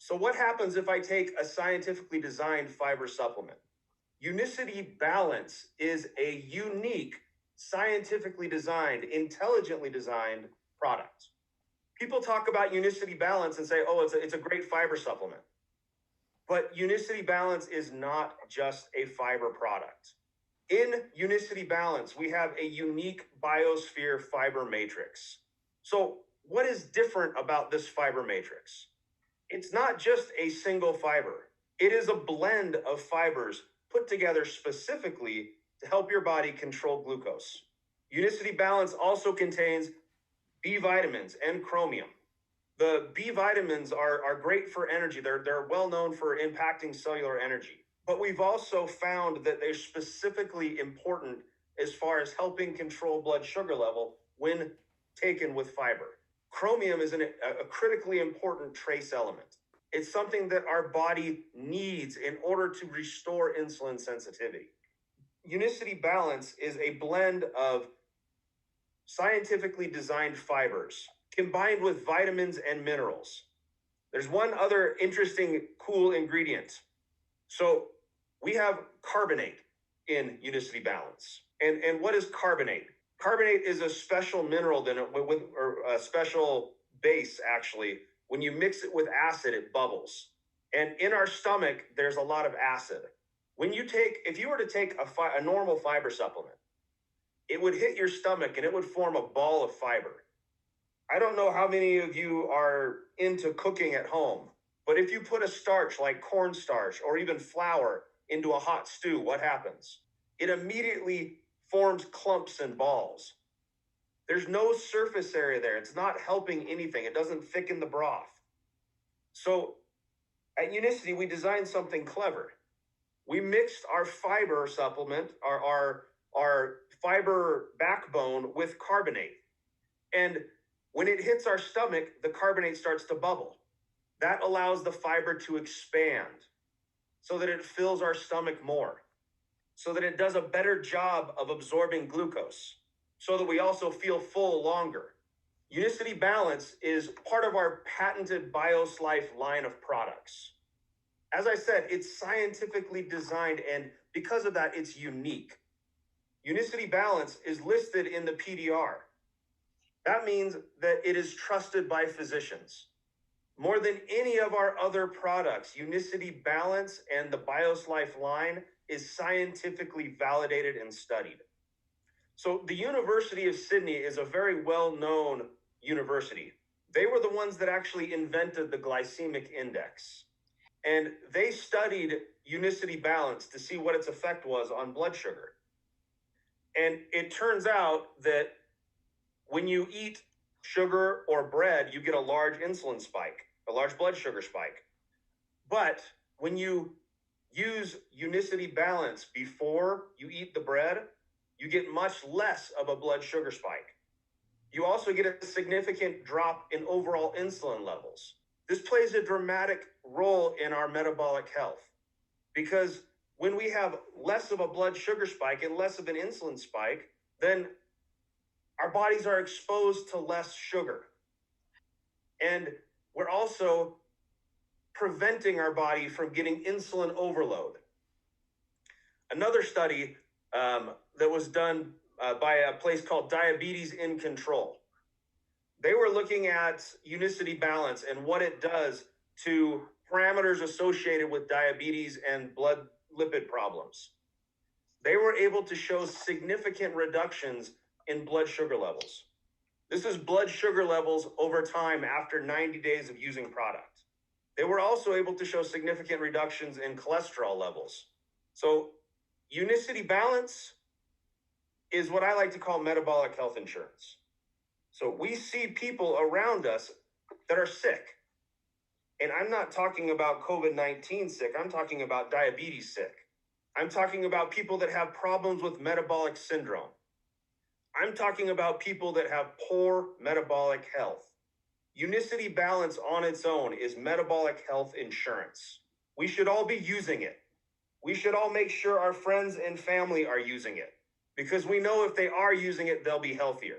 So what happens if I take a scientifically designed fiber supplement? Unicity Balance is a unique, scientifically designed, intelligently designed product. People talk about Unicity Balance and say, oh, it's a great fiber supplement. But Unicity Balance is not just a fiber product. In Unicity Balance, we have a unique biosphere fiber matrix. So what is different about this fiber matrix? It's not just a single fiber. It is a blend of fibers put together specifically to help your body control glucose. Unicity Balance also contains B vitamins and chromium. The B vitamins are great for energy. They're well known for impacting cellular energy. But we've also found that they're specifically important as far as helping control blood sugar level when taken with fiber. Chromium is a critically important trace element. It's something that our body needs in order to restore insulin sensitivity. Unicity Balance is a blend of scientifically designed fibers combined with vitamins and minerals. There's one other interesting, cool ingredient. So we have carbonate in Unicity Balance. And what is carbonate? Carbonate is a special mineral or a special base, actually. When you mix it with acid, it bubbles. And in our stomach, there's a lot of acid. If you were to take a normal fiber supplement, it would hit your stomach and it would form a ball of fiber. I don't know how many of you are into cooking at home, but if you put a starch like cornstarch or even flour into a hot stew, what happens? It immediately forms clumps and balls. There's no surface area there. It's not helping anything. It doesn't thicken the broth. So at Unicity, we designed something clever. We mixed our fiber supplement, our fiber backbone with carbonate. And when it hits our stomach, the carbonate starts to bubble. That allows the fiber to expand so that it fills our stomach more, so that it does a better job of absorbing glucose, so that we also feel full longer. Unicity Balance is part of our patented BioSlife line of products. As I said, it's scientifically designed, and because of that, it's unique. Unicity Balance is listed in the PDR. That means that it is trusted by physicians. More than any of our other products, Unicity Balance and the BioSlife line is scientifically validated and studied. So the University of Sydney is a very well-known university. They were the ones that actually invented the glycemic index. And they studied Unicity Balance to see what its effect was on blood sugar. And it turns out that when you eat sugar or bread, you get a large insulin spike, a large blood sugar spike. But when you use Unicity Balance before you eat the bread, you get much less of a blood sugar spike. You also get a significant drop in overall insulin levels. This plays a dramatic role in our metabolic health because when we have less of a blood sugar spike and less of an insulin spike, then our bodies are exposed to less sugar. And we're also preventing our body from getting insulin overload. Another study that was done by a place called Diabetes in Control. They were looking at Unicity Balance and what it does to parameters associated with diabetes and blood lipid problems. They were able to show significant reductions in blood sugar levels. This is blood sugar levels over time after 90 days of using product. They were also able to show significant reductions in cholesterol levels. So Unicity Balance is what I like to call metabolic health insurance. So we see people around us that are sick. And I'm not talking about COVID-19 sick. I'm talking about diabetes sick. I'm talking about people that have problems with metabolic syndrome. I'm talking about people that have poor metabolic health. Unicity Balance on its own is metabolic health insurance. We should all be using it. We should all make sure our friends and family are using it because we know if they are using it, they'll be healthier.